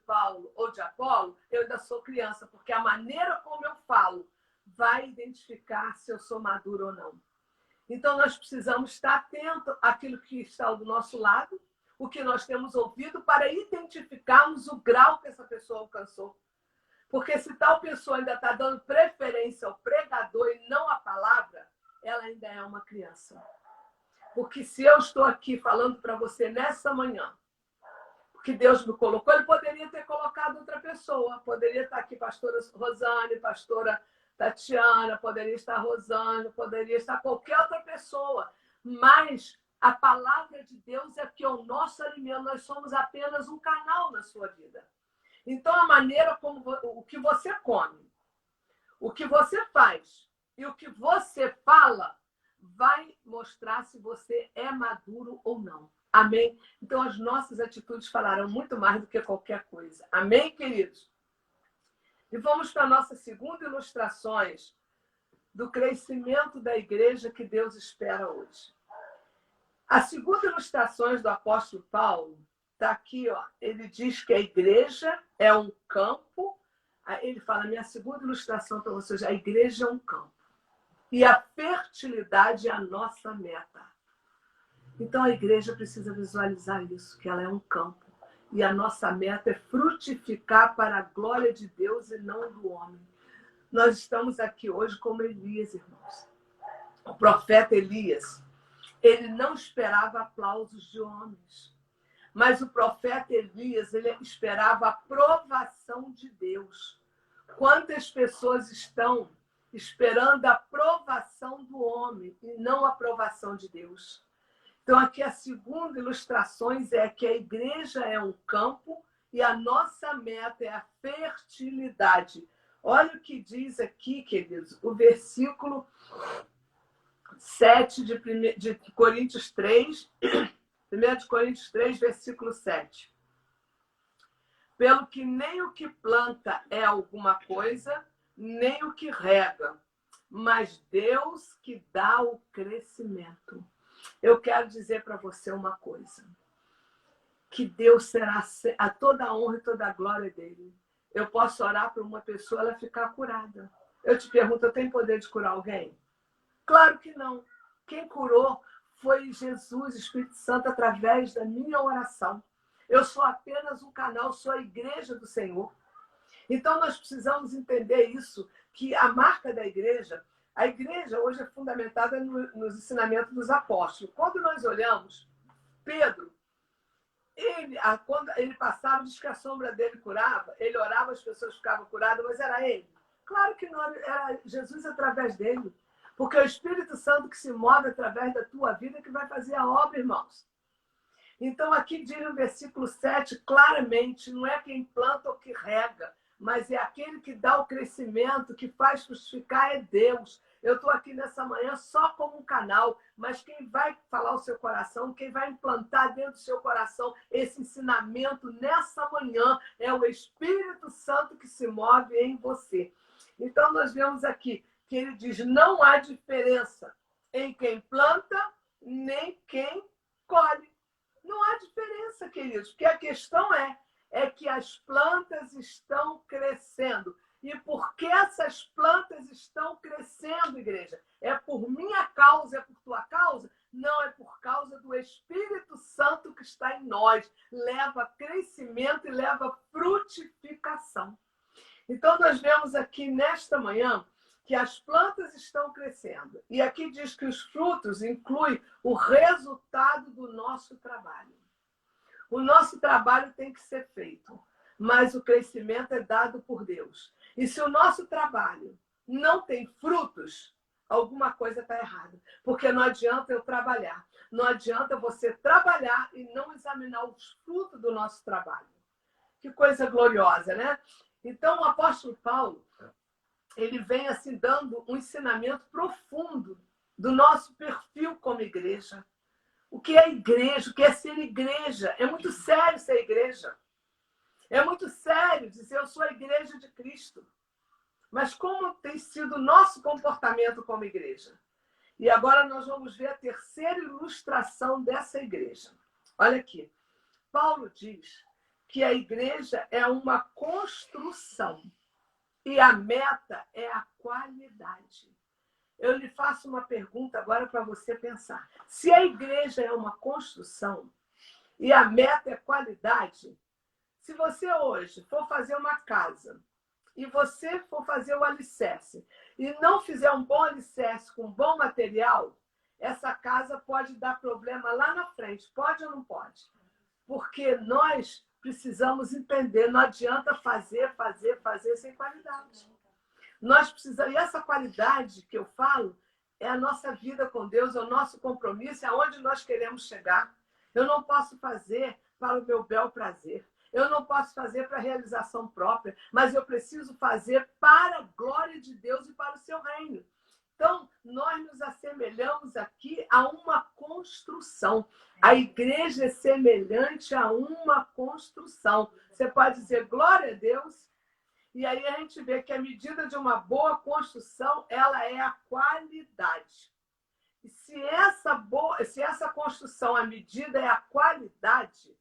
Paulo ou de Apolo, eu ainda sou criança, porque a maneira como eu falo vai identificar se eu sou maduro ou não. Então, nós precisamos estar atentos àquilo que está do nosso lado, o que nós temos ouvido, para identificarmos o grau que essa pessoa alcançou. Porque se tal pessoa ainda está dando preferência ao pregador e não à palavra, ela ainda é uma criança. Porque se eu estou aqui falando para você nessa manhã, porque Deus me colocou, ele poderia ter colocado outra pessoa. Poderia estar aqui pastora Rosane, pastora Tatiana, poderia estar Rosane, poderia estar qualquer outra pessoa. Mas a palavra de Deus é que é o nosso alimento. Nós somos apenas um canal na sua vida. Então, a maneira como o que você come, o que você faz e o que você fala vai mostrar se você é maduro ou não. Amém? Então, as nossas atitudes falarão muito mais do que qualquer coisa. Amém, queridos? E vamos para a nossa segunda ilustração do crescimento da igreja que Deus espera hoje. A segunda ilustração do apóstolo Paulo está aqui, ó. Ele diz que a igreja é um campo. Ele fala, minha segunda ilustração para vocês, a igreja é um campo. E a fertilidade é a nossa meta. Então a igreja precisa visualizar isso, que ela é um campo. E a nossa meta é frutificar para a glória de Deus e não do homem. Nós estamos aqui hoje como Elias, irmãos. O profeta Elias, ele não esperava aplausos de homens. Mas o profeta Elias, ele esperava a aprovação de Deus. Quantas pessoas estão esperando a aprovação do homem e não a aprovação de Deus? Então, aqui a segunda ilustração é que a igreja é um campo e a nossa meta é a fertilidade. Olha o que diz aqui, queridos, o versículo 7 de Coríntios 3, 1 de Coríntios 3, versículo 7. Pelo que nem o que planta é alguma coisa, nem o que rega, mas Deus que dá o crescimento. Eu quero dizer para você uma coisa, que Deus será a toda a honra e toda a glória dele. Eu posso orar para uma pessoa, ela ficar curada. Eu te pergunto, eu tenho poder de curar alguém? Claro que não. Quem curou foi Jesus, Espírito Santo, através da minha oração. Eu sou apenas um canal, sou a igreja do Senhor. Então, nós precisamos entender isso, que a marca da igreja, a igreja hoje é fundamentada nos ensinamentos dos apóstolos. Quando nós olhamos, Pedro, quando ele passava, diz que a sombra dele curava, ele orava, as pessoas ficavam curadas, mas era ele? Claro que não, era Jesus através dele. Porque é o Espírito Santo que se move através da tua vida que vai fazer a obra, irmãos. Então, aqui diz no versículo 7, claramente, não é quem planta ou que rega, mas é aquele que dá o crescimento, que faz frutificar é Deus. Eu estou aqui nessa manhã só como um canal, mas quem vai falar o seu coração, quem vai implantar dentro do seu coração esse ensinamento nessa manhã é o Espírito Santo que se move em você. Então, nós vemos aqui que ele diz, não há diferença em quem planta, nem quem colhe. Não há diferença, queridos, porque a questão é que as plantas estão crescendo. E por que essas plantas estão crescendo, igreja? É por minha causa, é por tua causa? Não, é por causa do Espírito Santo que está em nós. Leva crescimento e leva frutificação. Então, nós vemos aqui nesta manhã que as plantas estão crescendo. E aqui diz que os frutos incluem o resultado do nosso trabalho. O nosso trabalho tem que ser feito, mas o crescimento é dado por Deus. E se o nosso trabalho não tem frutos, alguma coisa está errada. Porque não adianta eu trabalhar. Não adianta você trabalhar e não examinar os frutos do nosso trabalho. Que coisa gloriosa, né? Então, o apóstolo Paulo, ele vem assim dando um ensinamento profundo do nosso perfil como igreja. O que é igreja? O que é ser igreja? É muito sério ser igreja. É muito sério dizer eu sou a igreja de Cristo. Mas como tem sido o nosso comportamento como igreja? E agora nós vamos ver a terceira ilustração dessa igreja. Olha aqui. Paulo diz que a igreja é uma construção. E a meta é a qualidade. Eu lhe faço uma pergunta agora para você pensar. Se a igreja é uma construção e a meta é qualidade, se você hoje for fazer uma casa e você for fazer o alicerce e não fizer um bom alicerce com bom material, essa casa pode dar problema lá na frente. Pode ou não pode? Porque nós precisamos entender, não adianta fazer sem qualidade. Nós precisamos, e essa qualidade que eu falo é a nossa vida com Deus, é o nosso compromisso, é aonde nós queremos chegar. Eu não posso fazer para o meu bel prazer. Eu não posso fazer para realização própria, mas eu preciso fazer para a glória de Deus e para o seu reino. Então, nós nos assemelhamos aqui a uma construção. A igreja é semelhante a uma construção. Você pode dizer glória a Deus, e aí a gente vê que a medida de uma boa construção, ela é a qualidade. E se essa construção, a medida é a qualidade,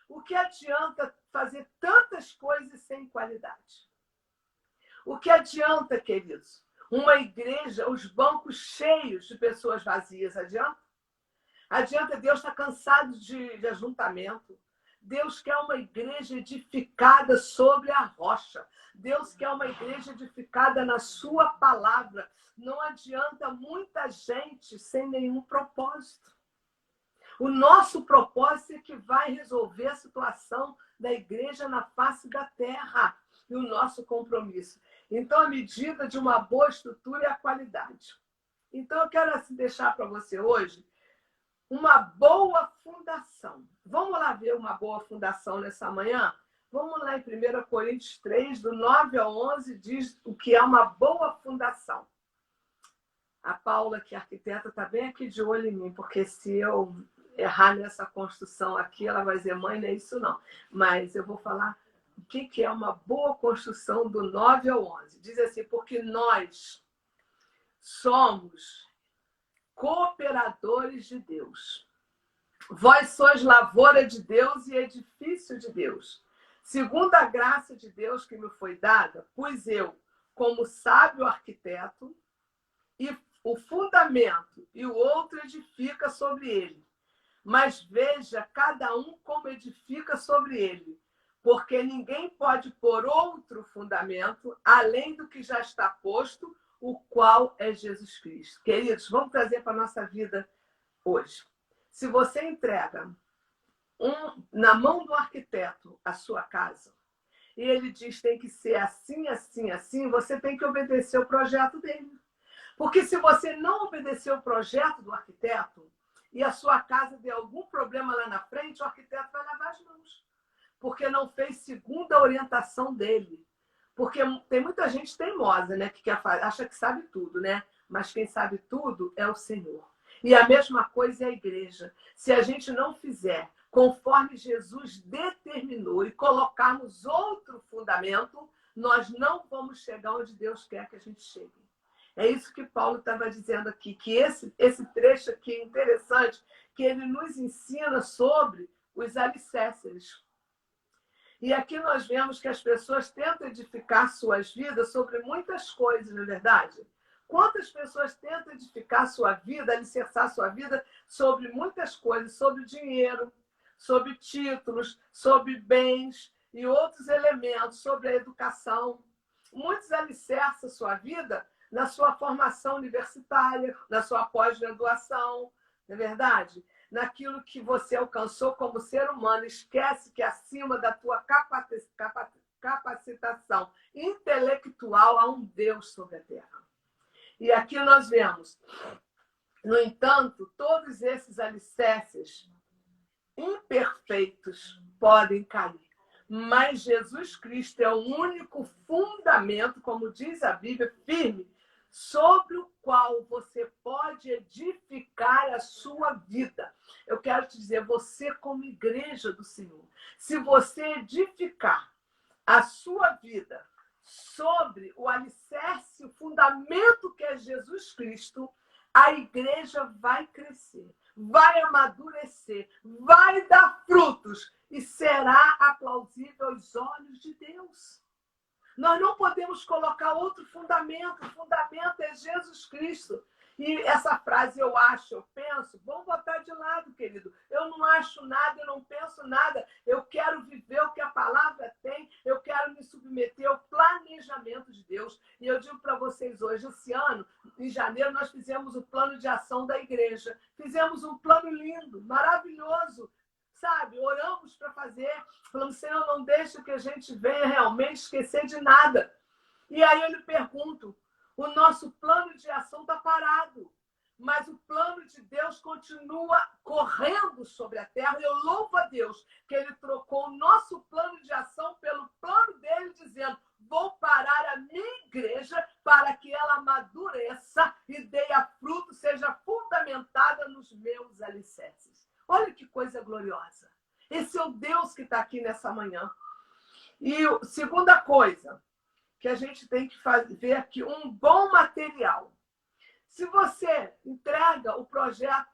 o que adianta fazer tantas coisas sem qualidade? O que adianta, queridos? Uma igreja, os bancos cheios de pessoas vazias, adianta? Adianta, Deus está cansado de ajuntamento. Deus quer uma igreja edificada sobre a rocha. Deus quer uma igreja edificada na sua palavra. Não adianta muita gente sem nenhum propósito. O nosso propósito é que vai resolver a situação da igreja na face da terra. E o nosso compromisso. Então, a medida de uma boa estrutura é a qualidade. Então, eu quero assim, deixar para você hoje uma boa fundação. Vamos lá ver uma boa fundação nessa manhã? Vamos lá em 1 Coríntios 3, do 9 ao 11, diz o que é uma boa fundação. A Paula, que é arquiteta, está bem aqui de olho em mim, porque se eu errar nessa construção aqui, ela vai dizer, mãe, não é isso não. Mas eu vou falar o que é uma boa construção do 9 ao 11. Diz assim, porque nós somos cooperadores de Deus. Vós sois lavoura de Deus e edifício de Deus. Segundo a graça de Deus que me foi dada, pus eu, como sábio arquiteto, e o fundamento, e o outro edifica sobre ele. Mas veja cada um como edifica sobre ele, porque ninguém pode pôr outro fundamento além do que já está posto, o qual é Jesus Cristo. Queridos, vamos trazer para a nossa vida hoje. Se você entrega na mão do arquiteto a sua casa, e ele diz que tem que ser assim, assim, assim, você tem que obedecer o projeto dele. Porque se você não obedecer o projeto do arquiteto e a sua casa der algum problema lá na frente, o arquiteto vai lavar as mãos. Porque não fez segundo a orientação dele. Porque tem muita gente teimosa, né? Que acha que sabe tudo, né? Mas quem sabe tudo é o Senhor. E a mesma coisa é a igreja. Se a gente não fizer conforme Jesus determinou e colocarmos outro fundamento, nós não vamos chegar onde Deus quer que a gente chegue. É isso que Paulo estava dizendo aqui, que esse trecho aqui é interessante, que ele nos ensina sobre os alicerces. E aqui nós vemos que as pessoas tentam edificar suas vidas sobre muitas coisas, não é verdade? Quantas pessoas tentam edificar sua vida, alicerçar sua vida sobre muitas coisas, sobre dinheiro, sobre títulos, sobre bens e outros elementos, sobre a educação. Muitos alicerçam sua vida na sua formação universitária, na sua pós-graduação, não é verdade? Naquilo que você alcançou como ser humano. Esquece que acima da tua capacitação intelectual há um Deus sobre a terra. E aqui nós vemos, no entanto, todos esses alicerces imperfeitos podem cair. Mas Jesus Cristo é o único fundamento, como diz a Bíblia, firme, sobre o qual você pode edificar a sua vida. Eu quero te dizer, você como igreja do Senhor, se você edificar a sua vida sobre o alicerce, o fundamento que é Jesus Cristo, a igreja vai crescer, vai amadurecer, vai dar frutos e será aplausível aos olhos de Deus. Nós não podemos colocar outro fundamento. O fundamento é Jesus Cristo. E essa frase, eu acho, eu penso, vamos botar de lado, querido. Eu não acho nada, eu não penso nada. Eu quero viver o que a palavra tem. Eu quero me submeter ao planejamento de Deus. E eu digo para vocês hoje, esse ano, em janeiro, nós fizemos o plano de ação da igreja. Fizemos um plano lindo, maravilhoso. Sabe, oramos para fazer, falamos, Senhor, não deixe que a gente venha realmente esquecer de nada. E aí eu lhe pergunto, o nosso plano de ação está parado, mas o plano de Deus continua correndo sobre a terra. E eu louvo a Deus que Ele trocou o nosso plano de ação pelo plano dele, dizendo, vou parar a minha igreja para que ela amadureça e dê a fruto, seja fundamentada nos meus alicerces. Olha que coisa gloriosa. Esse é o Deus que está aqui nessa manhã. E a segunda coisa que a gente tem que ver aqui, um bom material. Se você entrega o projeto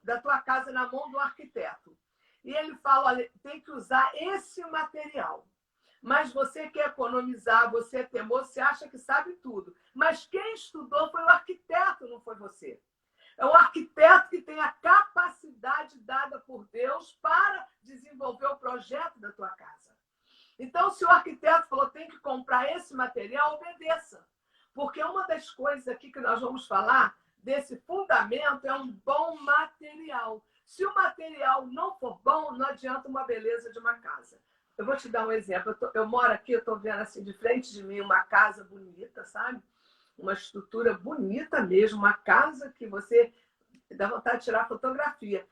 da tua casa na mão do arquiteto, e ele fala, olha, tem que usar esse material, mas você quer economizar, você é teimoso, você acha que sabe tudo. Mas quem estudou foi o arquiteto, não foi você. É o arquiteto que tem a capacidade dada por Deus para desenvolver o projeto da tua casa. Então, se o arquiteto falou, tem que comprar esse material, obedeça. Porque uma das coisas aqui que nós vamos falar desse fundamento é um bom material. Se o material não for bom, não adianta uma beleza de uma casa. Eu vou te dar um exemplo. Eu moro aqui, eu estou vendo assim de frente de mim uma casa bonita, sabe? Uma estrutura bonita mesmo, uma casa que você dá vontade de tirar fotografia.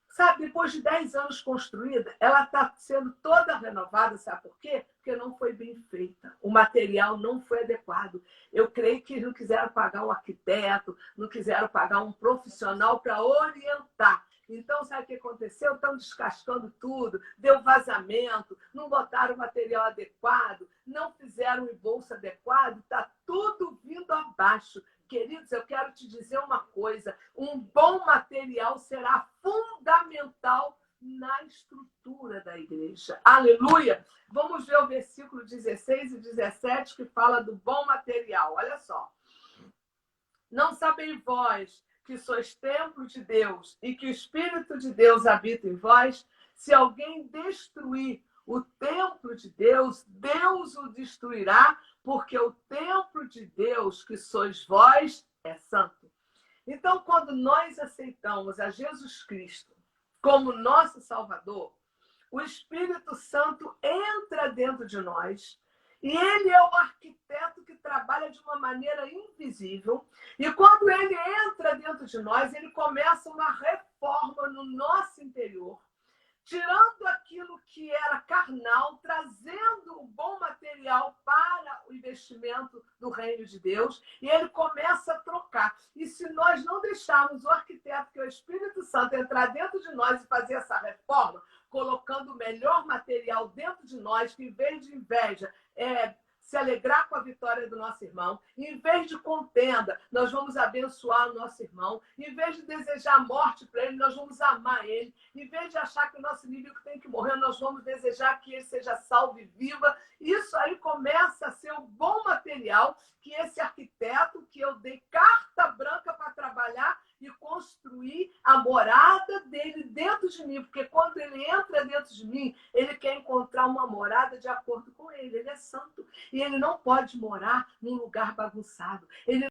Sabe, depois de 10 anos construída, ela está sendo toda renovada, sabe por quê? Porque não foi bem feita. O material não foi adequado. Eu creio que não quiseram pagar um arquiteto, não quiseram pagar um profissional para orientar. Então, sabe o que aconteceu? Estão descascando tudo, deu vazamento, não botaram o material adequado, não fizeram o embolso adequado, está tudo vindo abaixo. Queridos, eu quero te dizer uma coisa, um bom material será fundamental na estrutura da igreja. Aleluia! Vamos ver o versículo 16 e 17 que fala do bom material. Olha só. Não sabeis vós que sois templo de Deus e que o Espírito de Deus habita em vós? Se alguém destruir o templo de Deus, Deus o destruirá, porque o templo de Deus, que sois vós, é santo. Então, quando nós aceitamos a Jesus Cristo como nosso Salvador, o Espírito Santo entra dentro de nós e ele é o arquiteto que trabalha de uma maneira invisível. E quando ele entra dentro de nós, ele começa uma reforma no nosso interior, tirando aquilo que era carnal, trazendo o bom material para o investimento do reino de Deus, e ele começa a trocar. E se nós não deixarmos o arquiteto, que é o Espírito Santo, entrar dentro de nós e fazer essa reforma, colocando o melhor material dentro de nós, que em vez de inveja, se alegrar com a vitória do nosso irmão. Em vez de contenda, nós vamos abençoar o nosso irmão. Em vez de desejar a morte para ele, nós vamos amar ele. Em vez de achar que o nosso inimigo tem que morrer, nós vamos desejar que ele seja salvo e viva. Isso aí começa a ser um bom material que esse arquiteto, que eu dei carta branca para trabalhar e construir a morada dele dentro de mim. Porque quando ele entra dentro de mim, ele quer encontrar uma morada de acordo com ele. Ele é santo. E ele não pode morar num lugar bagunçado. Ele